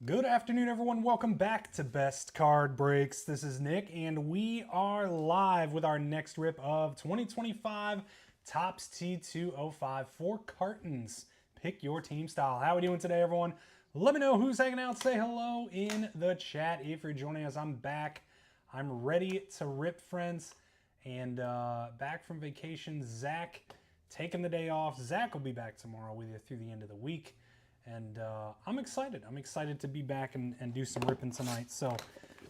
Good afternoon, everyone. Welcome back to Best Card Breaks. This is Nick, and we are live with our next rip of 2025 Topps T205 for cartons. Pick your team style. How are we doing today, everyone? Let me know who's hanging out. Say hello in the chat. If you're joining us, I'm back. I'm ready to rip, friends. And back from vacation, Zach taking the day off. Zach will be back tomorrow with you through the end of the week. And I'm excited. I'm excited to be back and do some ripping tonight. So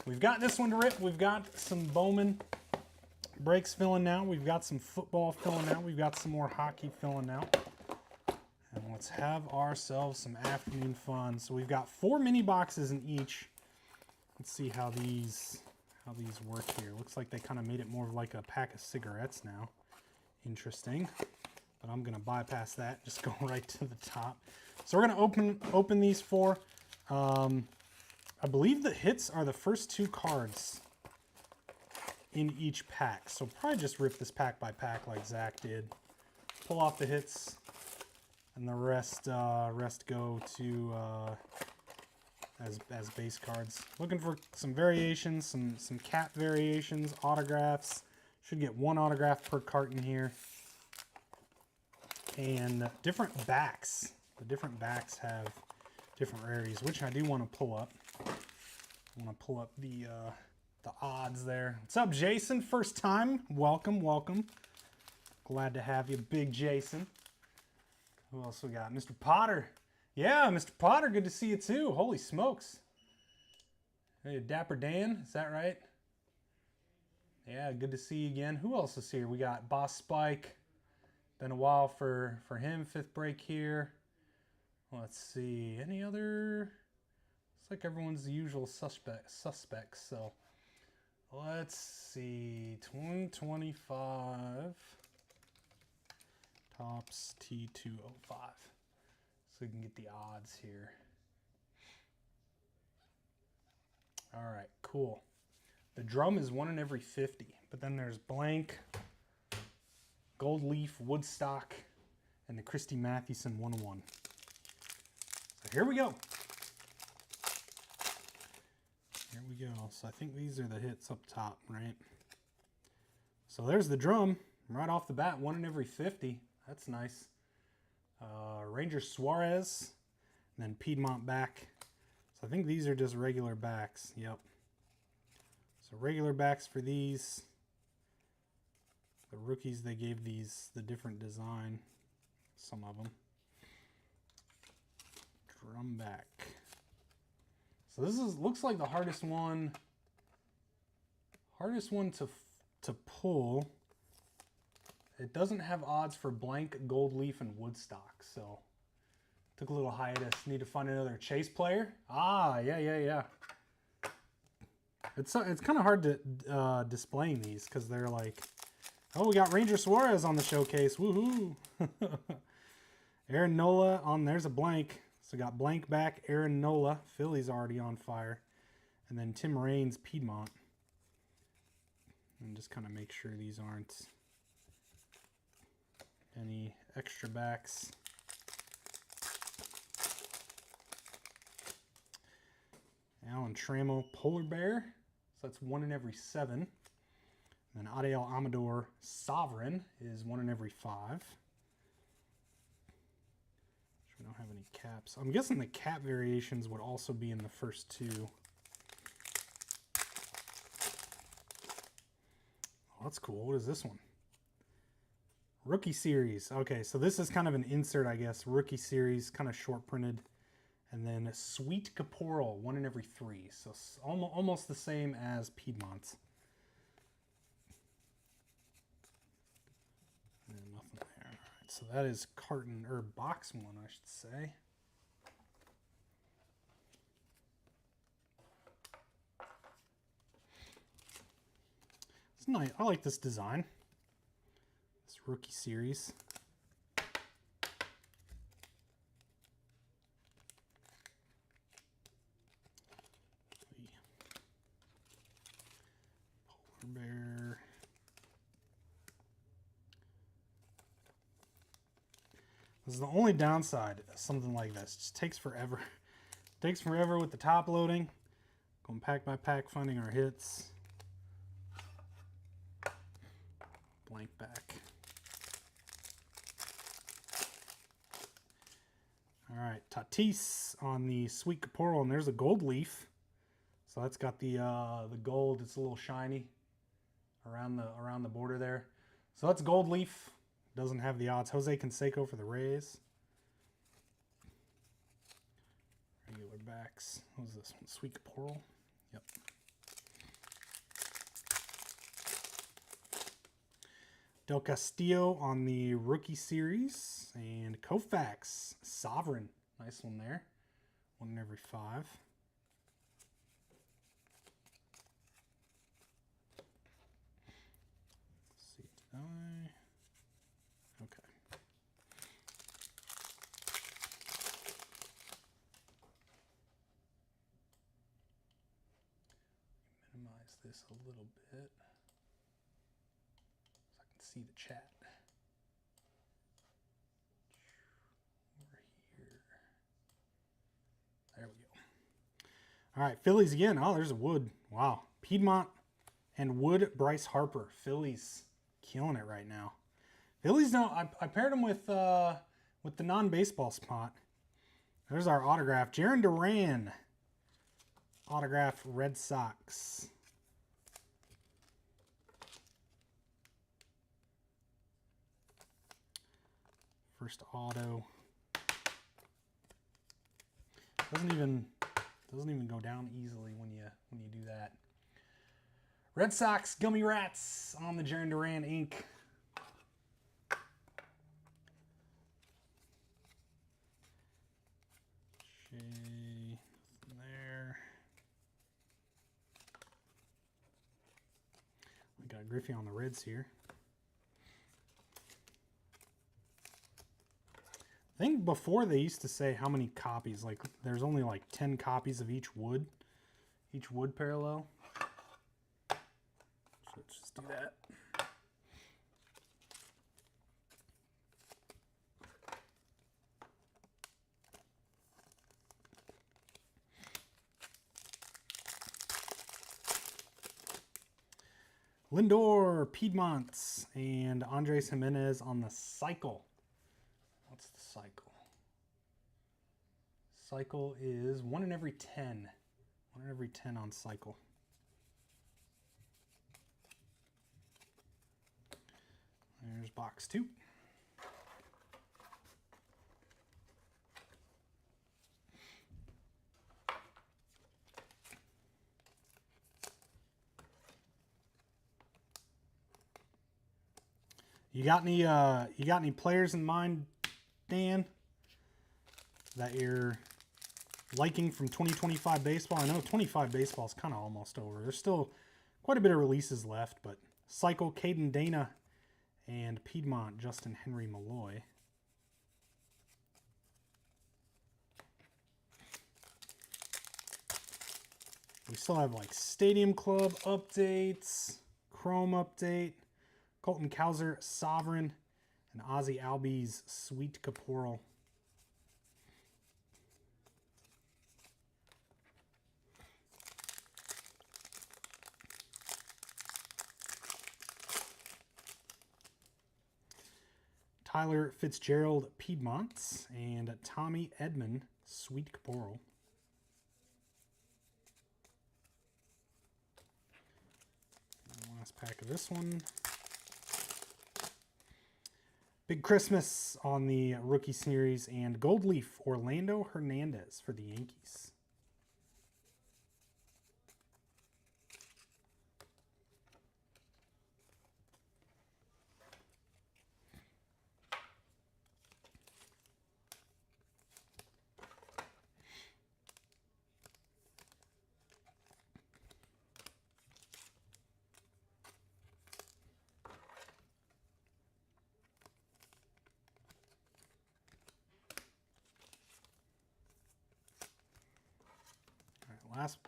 we've got this one to rip. We've got some Bowman breaks filling out. We've got some football filling out. We've got some more hockey filling out. And let's have ourselves some afternoon fun. So we've got 4 mini boxes in each. Let's see how these work here. Looks like they kind of made it more of like a pack of cigarettes now. Interesting. But I'm gonna bypass that, just go right to the top. So we're gonna open these 4. I believe the hits are the first 2 cards in each pack. So probably just rip this pack by pack like Zach did. Pull off the hits, and the rest go to as base cards. Looking for some variations, some cap variations, autographs. Should get 1 autograph per carton here. And different backs. The different backs have different rarities, which I do want to pull up. I want to pull up the odds there. What's up, Jason? First time. Welcome, welcome. Glad to have you, Big Jason. Who else we got? Mr. Potter. Yeah, Mr. Potter, good to see you too. Holy smokes. Hey, Dapper Dan, is that right? Yeah, good to see you again. Who else is here? We got Boss Spike. Been a while for him. 5th break here. Let's see. Any other? Looks like everyone's the usual suspects. So let's see. 2025 Topps T205. So we can get the odds here. All right, cool. The drum is 1 in every 50, but then there's blank, Gold Leaf, Woodstock, and the Christy Mathewson 101. So here we go. Here we go. So I think these are the hits up top, right? So there's the drum right off the bat, 1 in every 50. That's nice. Ranger Suarez, and then Piedmont back. So I think these are just regular backs. Yep. So regular backs for these. The rookies, they gave these the different design, some of them. Drum back. So this looks like the hardest one to pull. It doesn't have odds for blank, Gold Leaf, and Woodstock, so took a little hiatus. Need to find another chase player. Ah, yeah. It's kind of hard to displaying these because they're like. Oh, we got Ranger Suarez on the showcase. Woohoo! Aaron Nola on, there's a blank. So got blank back, Aaron Nola. Philly's already on fire. And then Tim Raines, Piedmont. And just kind of make sure these aren't any extra backs. Alan Trammell, Polar Bear. So that's 1 in every 7. And then Adiel Amador Sovereign is 1 in every 5. We don't have any caps. I'm guessing the cap variations would also be in the first 2. Oh, that's cool. What is this one? Rookie Series. Okay, so this is kind of an insert, I guess. Rookie Series, kind of short printed. And then Sweet Caporal, 1 in every 3. So almost the same as Piedmont's. And nothing there. All right, so that is carton, or box 1, I should say. It's nice. I like this design. This Rookie Series. The Polar Bear. This is the only downside of something like this. It just takes forever Takes forever with the top loading. Going pack by pack, finding our hits. Blank back. All right, Tatis on the Sweet Caporal, and there's a gold leaf. So that's got the gold. It's a little shiny around the border there. So that's gold leaf. Doesn't have the odds. Jose Canseco for the Rays. Regular backs. What was this one? Sweet Caporal. Yep. Del Castillo on the Rookie Series. And Koufax, Sovereign. Nice one there. 1 in every 5. Let's see, did I? Okay. Minimize this a little bit so I can see the chat. Over here. There we go. All right, Phillies again. Oh, there's a Wood. Wow. Piedmont and Wood Bryce Harper. Phillies killing it right now. Phillies don't. I paired them with the non-baseball spot. There's our autograph. Jarren Duran. Autograph Red Sox. First auto. Doesn't even go down easily when you do that. Red Sox Gummy Rats on the Jarren Duran ink. There. We got Griffey on the Reds here. I think before they used to say how many copies, like there's only like 10 copies of each wood parallel. So let's just do that. Lindor, Piedmont, and Andres Jimenez on the cycle. What's the cycle? Cycle is 1 in every 10. 1 in every 10 on cycle. There's box 2. You got any players in mind, Dan, that you're liking from 2025 baseball? I know 25 baseball is kind of almost over. There's still quite a bit of releases left, but Cycle, Caden Dana, and Piedmont, Justin Henry Malloy. We still have like Stadium Club updates, Chrome update, Colton Cowser Sovereign, and Ozzy Albies Sweet Caporal. Tyler Fitzgerald Piedmont, and Tommy Edman Sweet Caporal. Last pack of this one. Big Christmas on the Rookie Series, and Gold Leaf Orlando Hernandez for the Yankees. Last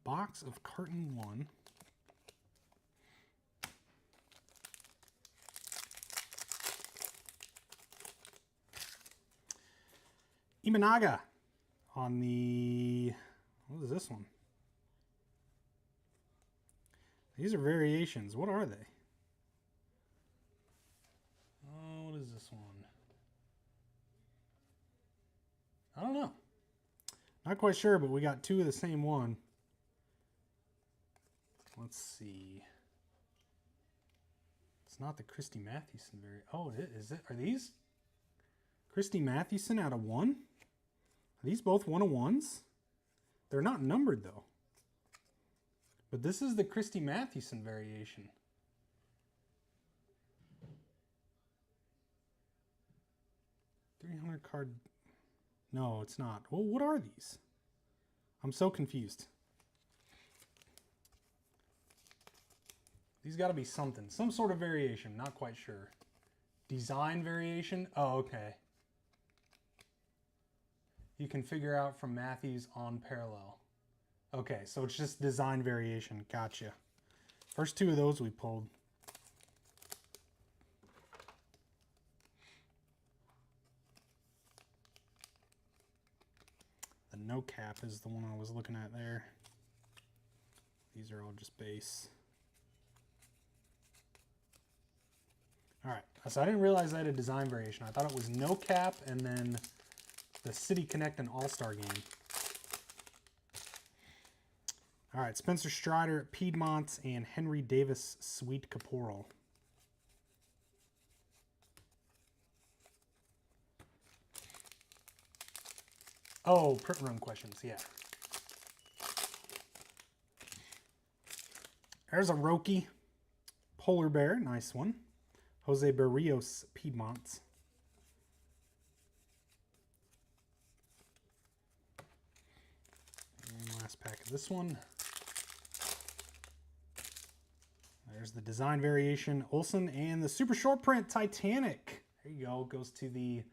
box of Carton 1. Imanaga on the, what is this one? These are variations. What are they? Oh, what is this one? I don't know. Not quite sure, but we got two of the same one. Let's see. It's not the Christy Mathewson very. Oh, is it? Are these Christy Mathewson out of 1? Are these both 1-of-1s? They're not numbered though. But this is the Christy Mathewson variation. $300 card. No, it's not. Well, what are these? I'm so confused. These got to be something. Some sort of variation. Not quite sure. Design variation. Oh, okay. You can figure out from Matthews on parallel. Okay, so it's just design variation. Gotcha. First two of those we pulled. The no cap is the one I was looking at there. These are all just base. All right, so I didn't realize I had a design variation. I thought it was no cap and then the City Connect and All-Star game. All right, Spencer Strider, Piedmont, and Henry Davis, Sweet Caporal. Oh, print run questions, yeah. There's a Roki, Polar Bear, nice one. Jose Barrios, Piedmont. And last pack of this one. There's the design variation, Olsen, and the super short print, Titanic. There you go, goes to the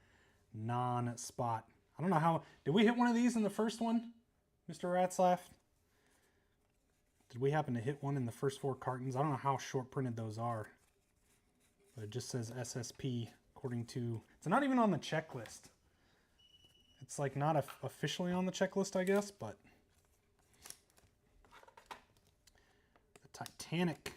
non-spot. I don't know how, did we hit one of these in the first one, Mr. Ratzlaff? Did we happen to hit one in the first 4 cartons? I don't know how short printed those are. But it just says SSP according to, it's not even on the checklist. It's like not officially on the checklist, I guess, but the Titanic.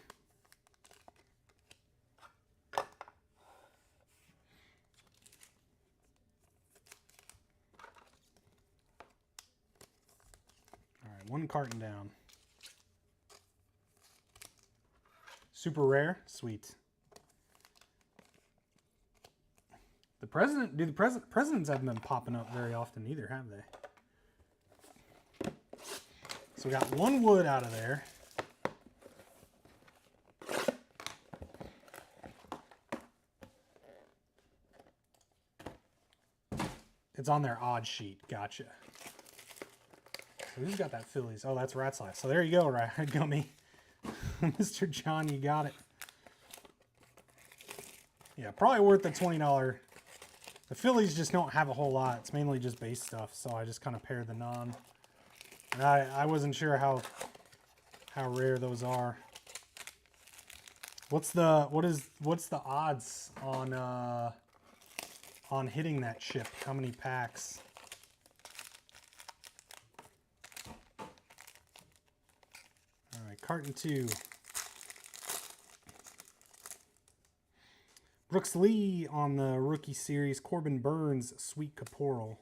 All right, 1 carton down. Super rare, sweet. The president, dude, the presidents haven't been popping up very often either, have they? So we got 1 wood out of there. It's on their odd sheet. Gotcha. So who's got that Phillies? Oh, that's Ratzlaff. So there you go, right, Gummy. Mr. John, you got it. Yeah, probably worth the $20. The Phillies just don't have a whole lot. It's mainly just base stuff, so I just kind of pair the non. And I wasn't sure how rare those are. What's the odds on hitting that ship? How many packs? All right, carton 2. Brooks Lee on the rookie series. Corbin Burns, Sweet Caporal.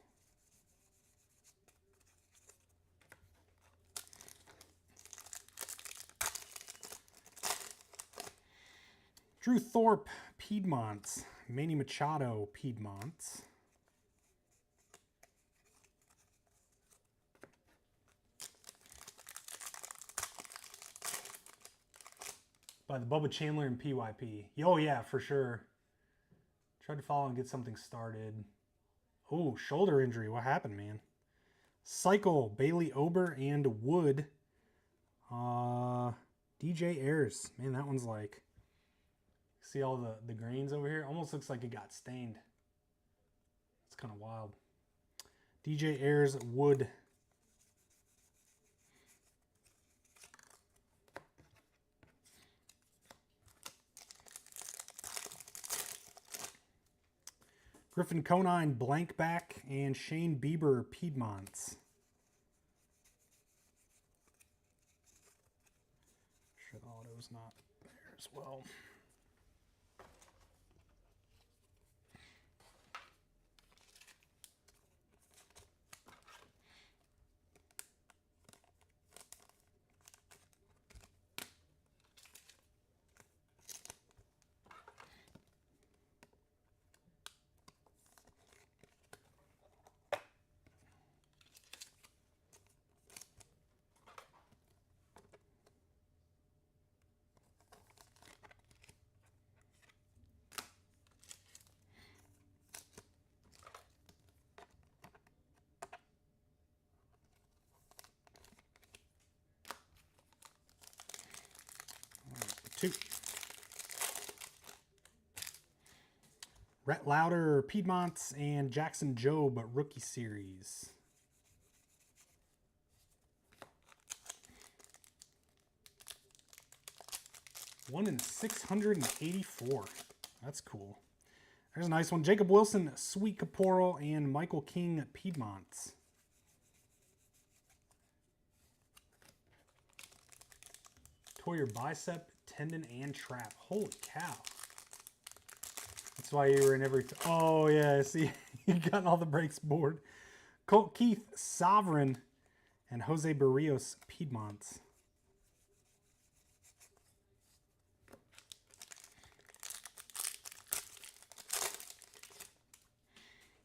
Drew Thorpe, Piedmont. Manny Machado, Piedmont. By the Bubba Chandler and PYP. Oh yeah, for sure. Tried to follow and get something started. Oh, shoulder injury. What happened, man? Cycle, Bailey Ober and Wood. DJ Ayers. Man, that one's like... See all the grains over here? Almost looks like it got stained. It's kind of wild. DJ Ayers, Wood. Griffin Conine, blank back, and Shane Bieber, Piedmonts. Sure the auto's not there as well. Two. Rhett Lauder, Piedmonts, and Jackson Jobe, rookie series. One in 684. That's cool. There's a nice one. Jacob Wilson, Sweet Caporal, and Michael King, Piedmonts. Tore your bicep, tendon, and trap. Holy cow. That's why you were in every... Oh, yeah. See, you got all the breaks board. Colt Keith, Sovereign, and Jose Barrios, Piedmonts.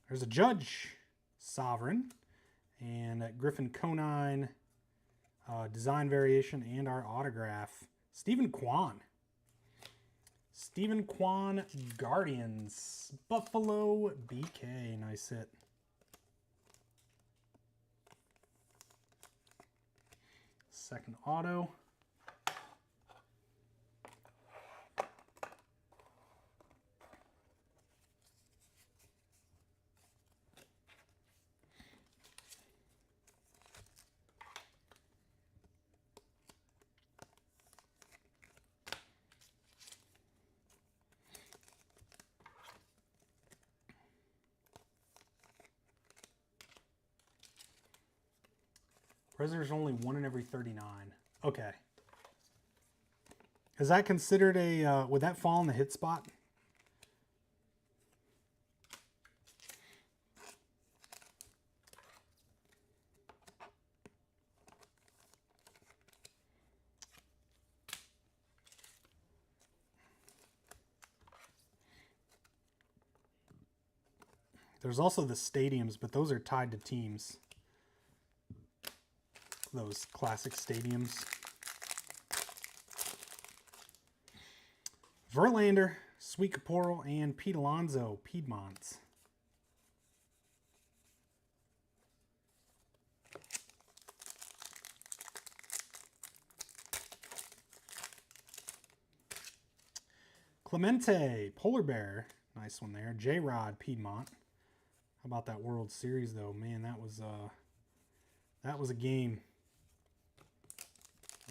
There's a Judge, Sovereign, and Griffin Conine, design variation, and our autograph. Stephen Kwan. Stephen Kwan, Guardians. Buffalo BK. Nice hit. Second auto. Prisoners only 1 in every 39. Okay. Is that considered a, would that fall in the hit spot? There's also the stadiums, but those are tied to teams. Those classic stadiums. Verlander, Sweet Caporal, and Pete Alonso, Piedmonts. Clemente, Polar Bear, nice one there. J-Rod, Piedmont. How about that World Series though? Man, that was a game.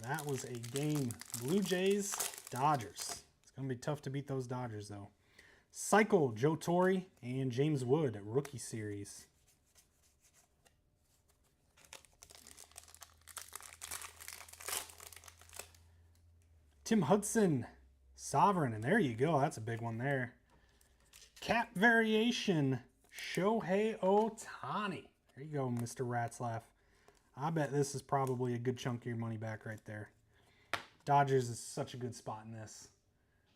That was a game. Blue Jays, Dodgers. It's going to be tough to beat those Dodgers, though. Cycle, Joe Torre, and James Wood, rookie series. Tim Hudson, Sovereign, and there you go. That's a big one there. Cap variation, Shohei Ohtani. There you go, Mr. Ratzlaff. I bet this is probably a good chunk of your money back right there. Dodgers is such a good spot in this.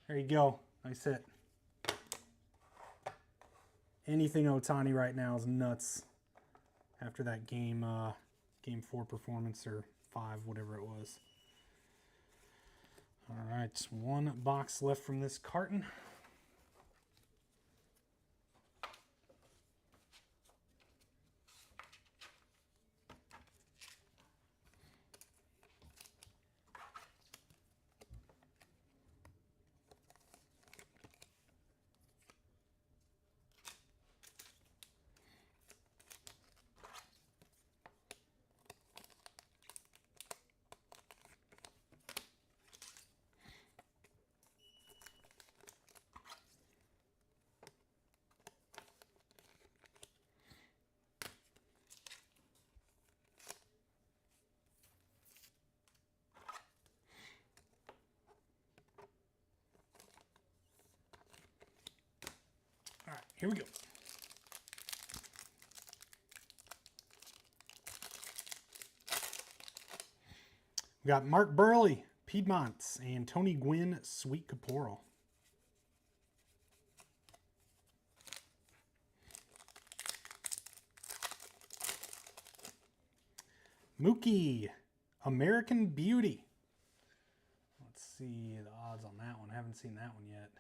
There you go. Nice hit. Anything Ohtani right now is nuts after that game 4 performance, or 5, whatever it was. All right, 1 box left from this carton. here we go. We got Mark Burley, Piedmonts, and Tony Gwynn, Sweet Caporal. Mookie, American Beauty. Let's see the odds on that one. I haven't seen that one yet.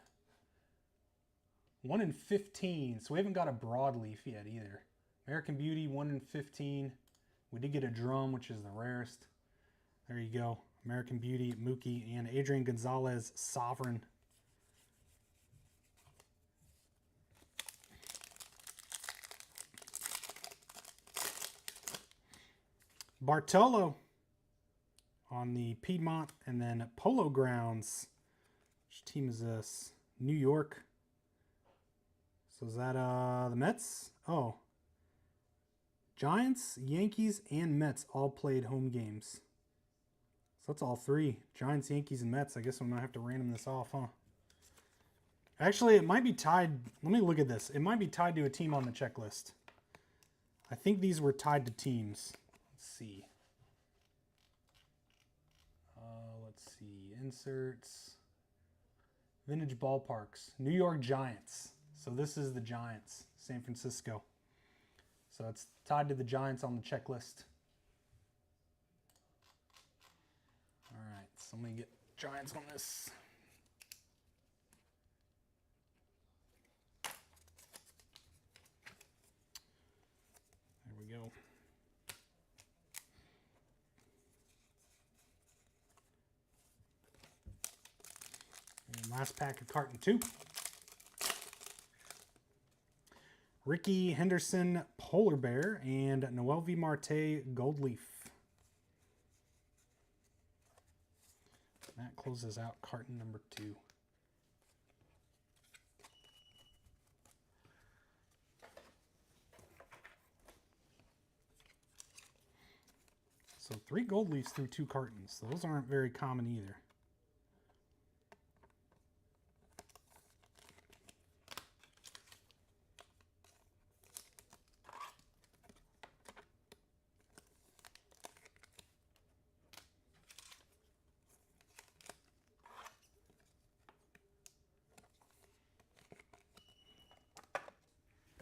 1 in 15, so we haven't got a broadleaf yet either. American Beauty, 1 in 15. We did get a drum, which is the rarest. There you go. American Beauty, Mookie, and Adrian Gonzalez, Sovereign. Bartolo on the Piedmont, and then Polo Grounds. Which team is this? New York. So is that the Mets? Oh. Giants, Yankees, and Mets all played home games. So that's all three. Giants, Yankees, and Mets. I guess I'm going to have to random this off, huh? Actually, it might be tied. Let me look at this. It might be tied to a team on the checklist. I think these were tied to teams. Let's see. Let's see. Inserts. Vintage Ballparks. New York Giants. So this is the Giants. San Francisco. So it's tied to the Giants on the checklist. All right. So let me get Giants on this. There we go. And last pack of Carton 2. Ricky Henderson, Polar Bear, and Noel V. Marte, Gold Leaf. That closes out Carton number 2. So 3 Gold Leafs through 2 cartons. Those aren't very common either.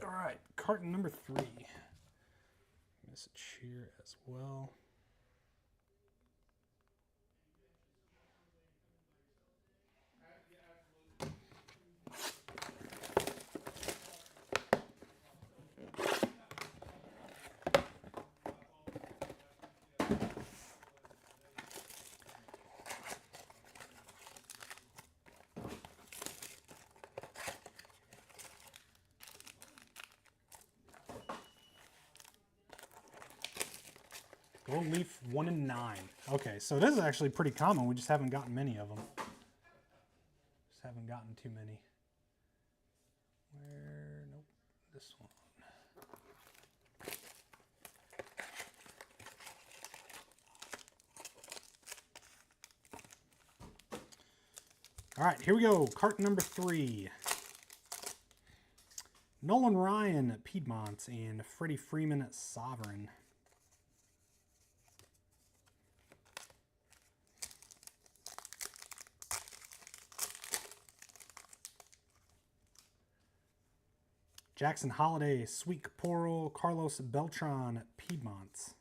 All right, carton number 3. Message here as well. Gold Leaf 1 in 9. Okay, so this is actually pretty common. We just haven't gotten many of them. Just haven't gotten too many. Where? Nope. This one. All right, here we go. Carton number 3. Nolan Ryan, Piedmont, and Freddie Freeman, Sovereign. Jackson Holiday, Sweet Caporal, Carlos Beltran, Piedmont.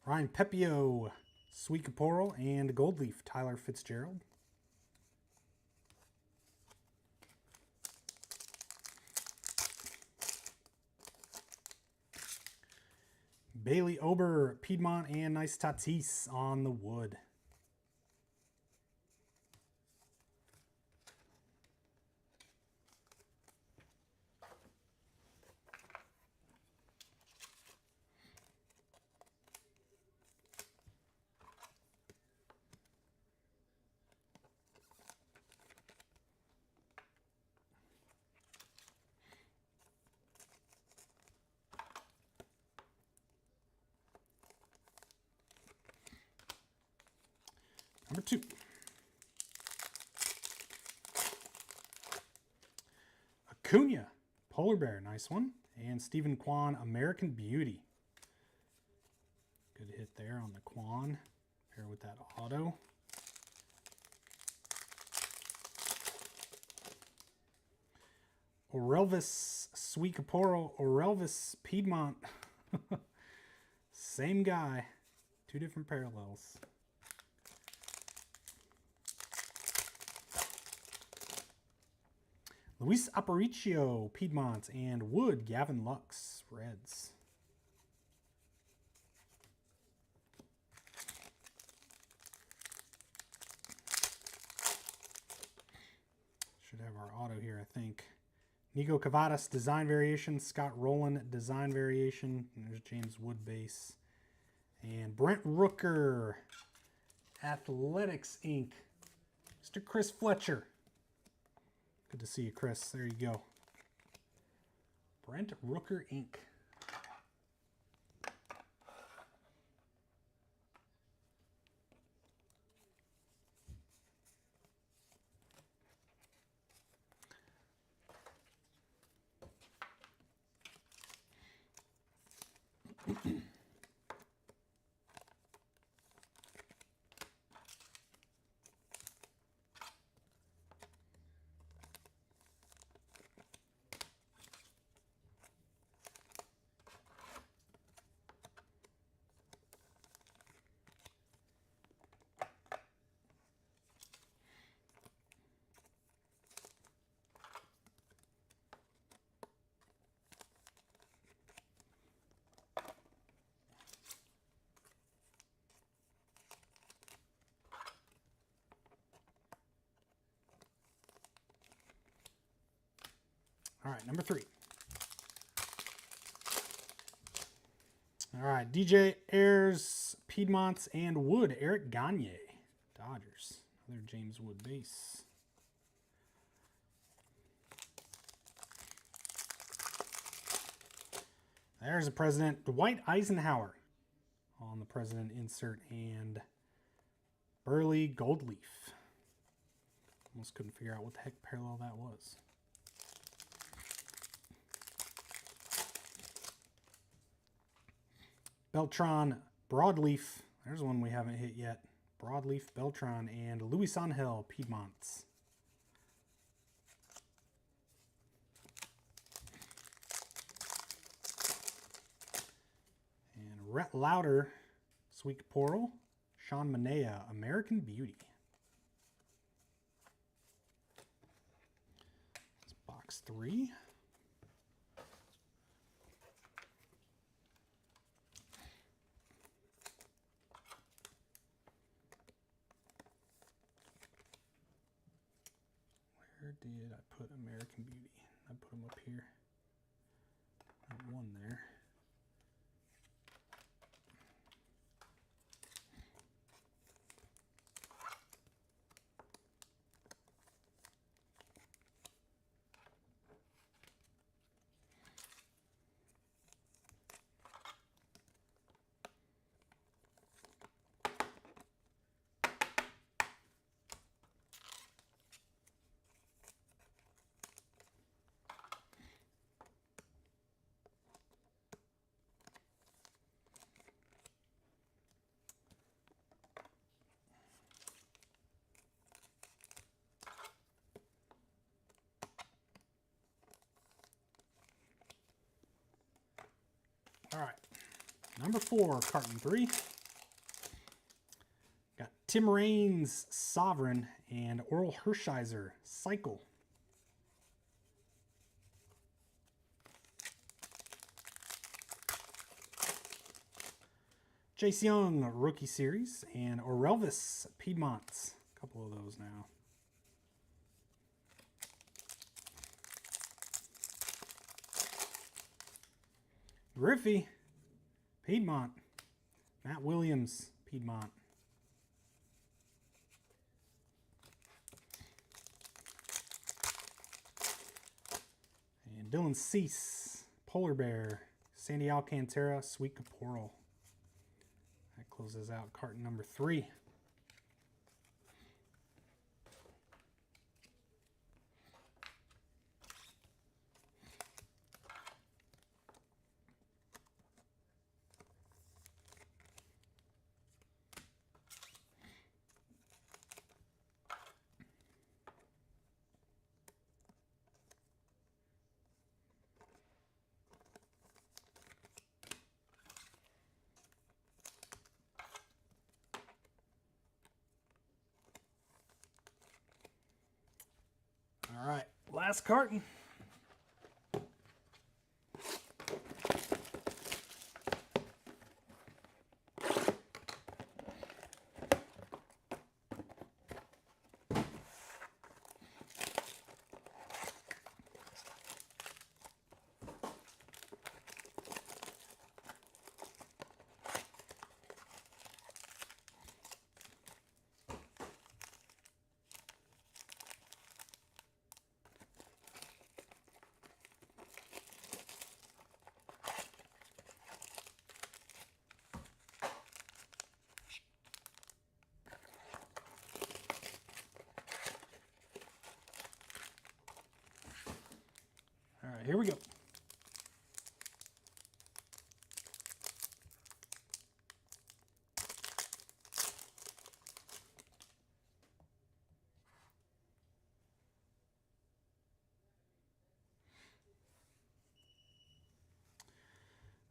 Ryan Pepio, Sweet Caporal, and Gold Leaf, Tyler Fitzgerald. Bailey Ober, Piedmont, and Nice Tatis on the wood. Number 2. Acuna, Polar Bear, nice one. And Stephen Kwan, American Beauty. Good hit there on the Kwan. Pair with that auto. Orelvis Sweet Caporo, Orelvis Piedmont. Same guy. 2 different parallels. Luis Aparicio, Piedmont, and Wood, Gavin Lux, Reds. Should have our auto here, I think. Nico Cavadas, design variation. Scott Rowland, design variation. And there's James Wood base. And Brent Rooker, Athletics Inc. Mr. Chris Fletcher. Good to see you, Chris. There you go. Brent Rooker Inc. All right, number 3. All right, DJ Ayers, Piedmonts, and Wood, Eric Gagne, Dodgers. Another James Wood base. There's the president, Dwight Eisenhower on the president insert, and Burley Goldleaf. Almost couldn't figure out what the heck parallel that was. Beltran, Broadleaf. There's one we haven't hit yet. Broadleaf, Beltran, and Luis Angel, Piedmonts. And Rhett Lauder, Sweet Caporal. Sean Manea, American Beauty. That's box 3. Where did I put American Beauty? I put them up here. Not one there. All right, number 4, carton 3. Got Tim Raines, Sovereign, and Oral Hershiser, Cycle. Chase Young, Rookie Series, and Orelvis, Piedmonts. A couple of those now. Griffey, Piedmont. Matt Williams, Piedmont. And Dylan Cease, Polar Bear. Sandy Alcantara, Sweet Caporal. That closes out carton number 3. Last carton. All right, here we go.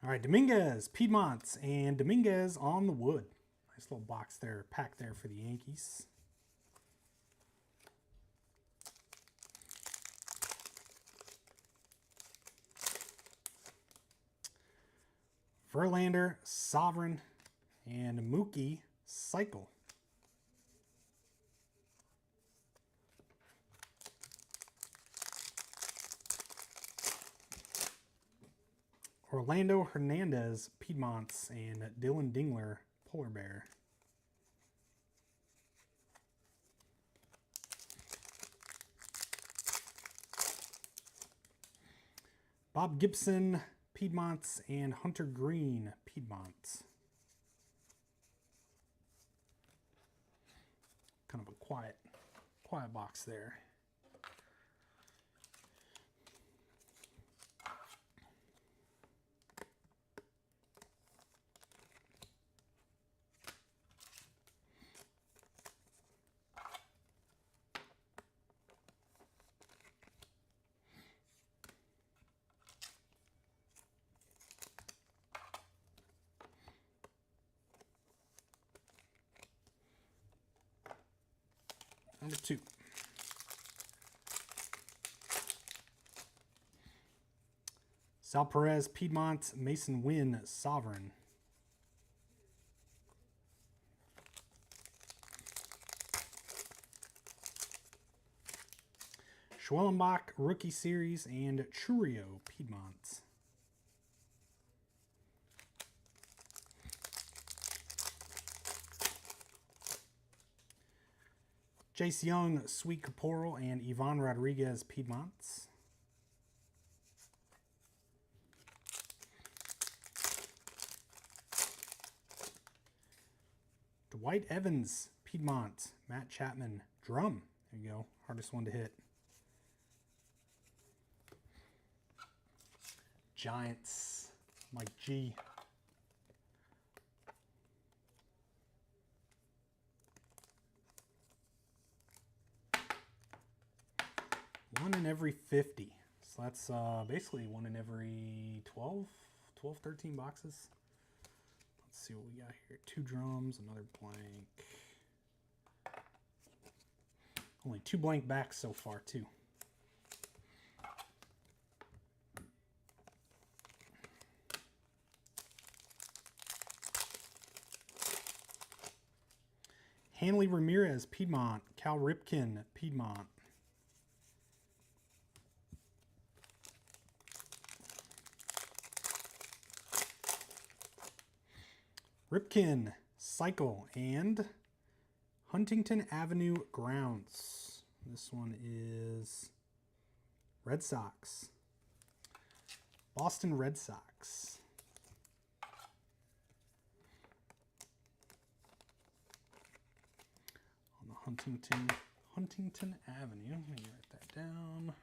All right, Dominguez, Piedmont, and Dominguez on the wood. Nice little box there, pack there for the Yankees. Verlander, Sovereign, and Mookie, Cycle. Orlando Hernandez, Piedmonts, and Dylan Dingler, Polar Bear. Bob Gibson, Piedmonts, and Hunter Green, Piedmonts. Kind of a quiet box there. Number 2. Sal Perez, Piedmont, Mason Wynn, Sovereign. Schwellenbach, Rookie Series, and Churio, Piedmont. Jace Young, Sweet Caporal, and Ivan Rodriguez, Piedmonts. Dwight Evans, Piedmont, Matt Chapman, Drum. There you go, hardest one to hit. Giants, Mike G. One in every 50. So that's basically one in every 12, 13 boxes. Let's see what we got here. 2 drums, another blank. Only 2 blank backs so far, too. Hanley Ramirez, Piedmont. Cal Ripken, Piedmont. Ripken, Cycle, and Huntington Avenue Grounds. This one is Red Sox. Boston Red Sox. On the Huntington Avenue. Let me write that down.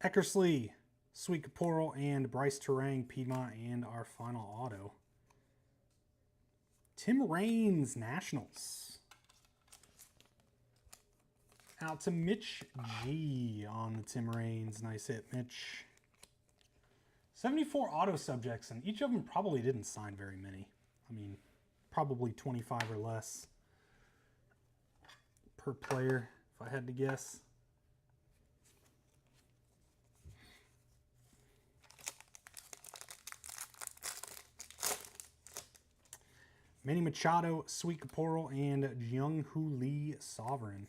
Eckersley, Sweet Caporal, and Bryce Terang, Piedmont, and our final auto. Tim Raines, Nationals. Out to Mitch G on the Tim Raines. Nice hit, Mitch. 74 auto subjects, and each of them probably didn't sign very many. I mean, probably 25 or less per player, if I had to guess. Manny Machado, Sweet Caporal, and Jung-Hoo Lee, Sovereign.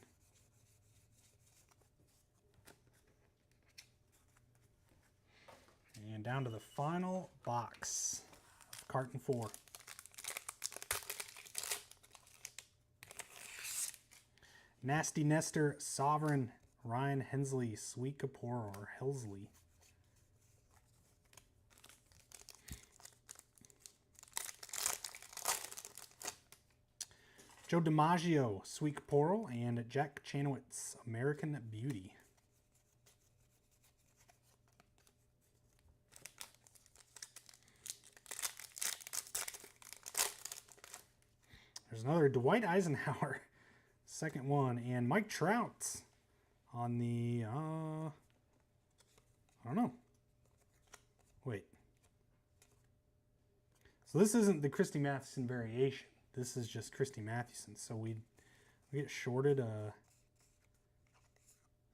And down to the final box of Carton 4. Nasty Nestor, Sovereign, Ryan Hensley, Sweet Caporal, or Helsley. Joe DiMaggio, Sweet Caporal, and Jack Chanowitz, American Beauty. There's another Dwight Eisenhower, second one, and Mike Trout on the, I don't know. Wait. So this isn't the Christy Mathewson variation. This is just Christy Mathewson. So we get shorted I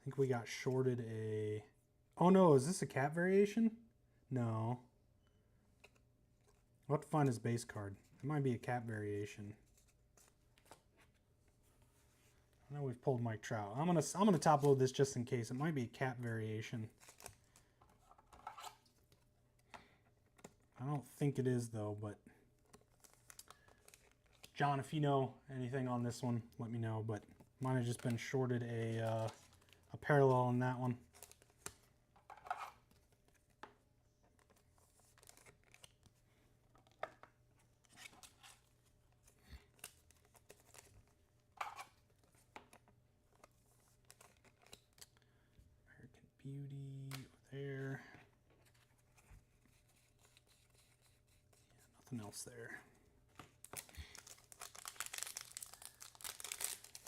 think we got shorted a, oh no, is this a cap variation? No. I'll have to find his base card. It might be a cap variation. I know we've pulled Mike Trout. I'm gonna top load this just in case. It might be a cap variation. I don't think it is though, but John, if you know anything on this one, let me know. But mine have just been shorted a parallel on that one. Beauty there. Yeah, nothing else there.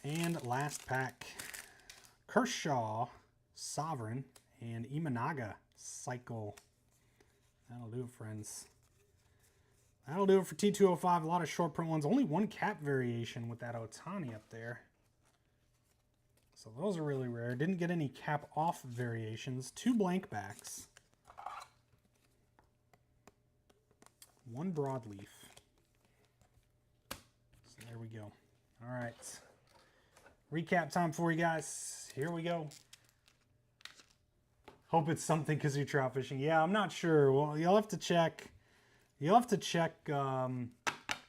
And last pack. Kershaw, Sovereign, and Imanaga, Cycle. That'll do it, friends. That'll do it for T205. A lot of short print ones. Only one cap variation with that Ohtani up there. So those are really rare. Didn't get any cap off variations. 2 blank backs. 1 broadleaf. So there we go. All right. Recap time for you guys. Here we go. Hope it's something because you're trout fishing. Yeah, I'm not sure. Well, you'll have to check. You'll have to check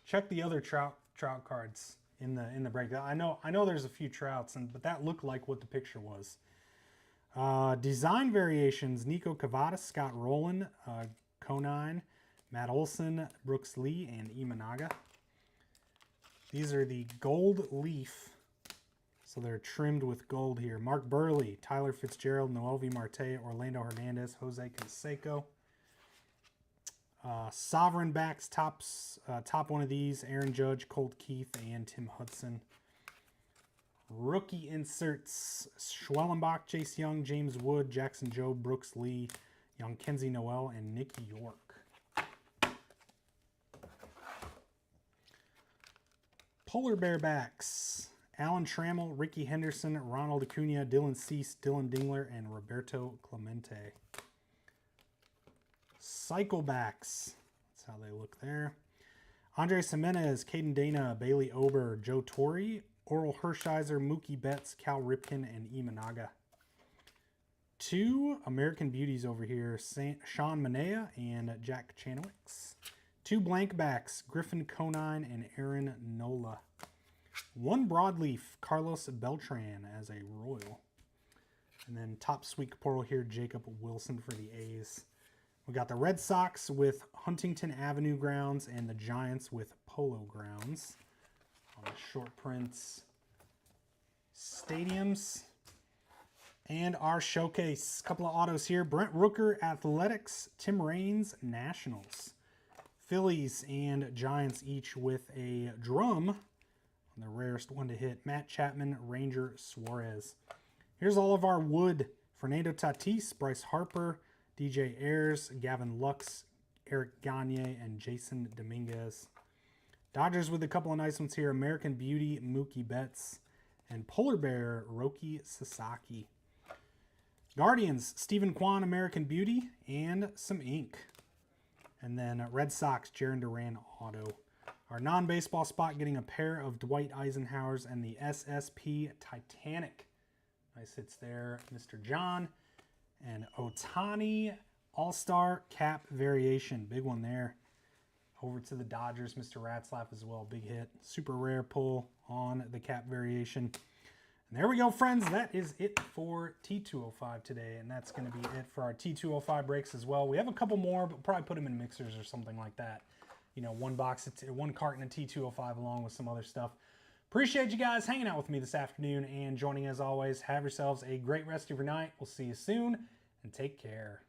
check the other trout cards in the break. I know there's a few trouts, but that looked like what the picture was. Design variations: Nico Cavada, Scott Rowland, Conine, Matt Olson, Brooks Lee, and Imanaga. These are the gold leaf, so they're trimmed with gold here. Mark Burley, Tyler Fitzgerald, Noelvi Marte, Orlando Hernandez, Jose Canseco. Sovereign backs, top one of these: Aaron Judge, Colt Keith, and Tim Hudson. Rookie inserts: Schwellenbach, Chase Young, James Wood, Jackson Jobe, Brooks Lee, Young Kenzie Noel, and Nick York. Polar Bear backs: Alan Trammell, Ricky Henderson, Ronald Acuna, Dylan Cease, Dylan Dingler, and Roberto Clemente. Cycle backs. That's how they look there. Andres Jimenez, Caden Dana, Bailey Ober, Joe Torre, Oral Hershiser, Mookie Betts, Cal Ripken, and Imanaga. 2 American Beauties over here: Sean Manaea and Jack Chanowitz. 2 blank backs: Griffin Conine and Aaron Nola. 1 broadleaf: Carlos Beltran as a Royal. And then top Sweet Caporal here: Jacob Wilson for the A's. We got the Red Sox with Huntington Avenue grounds and the Giants with Polo grounds on the short prints. Stadiums. And our showcase, a couple of autos here. Brent Rooker, Athletics. Tim Raines, Nationals. Phillies and Giants each with a drum. The rarest one to hit. Matt Chapman, Ranger Suarez. Here's all of our wood. Fernando Tatis, Bryce Harper, DJ Ayers, Gavin Lux, Eric Gagne, and Jason Dominguez. Dodgers with a couple of nice ones here. American Beauty, Mookie Betts, and Polar Bear, Roki Sasaki. Guardians, Stephen Kwan, American Beauty, and some ink. And then Red Sox, Jarren Duran auto. Our non-baseball spot getting a pair of Dwight Eisenhower's and the SSP Titanic. Nice hits there, Mr. John. And Otani All-Star Cap Variation. Big one there. Over to the Dodgers, Mr. Ratzlaff as well. Big hit. Super rare pull on the cap variation. And there we go, friends. That is it for T205 today. And that's going to be it for our T205 breaks as well. We have a couple more, but we'll probably put them in mixers or something like that. You know, one carton of T205 along with some other stuff. Appreciate you guys hanging out with me this afternoon and joining as always. Have yourselves a great rest of your night. We'll see you soon and take care.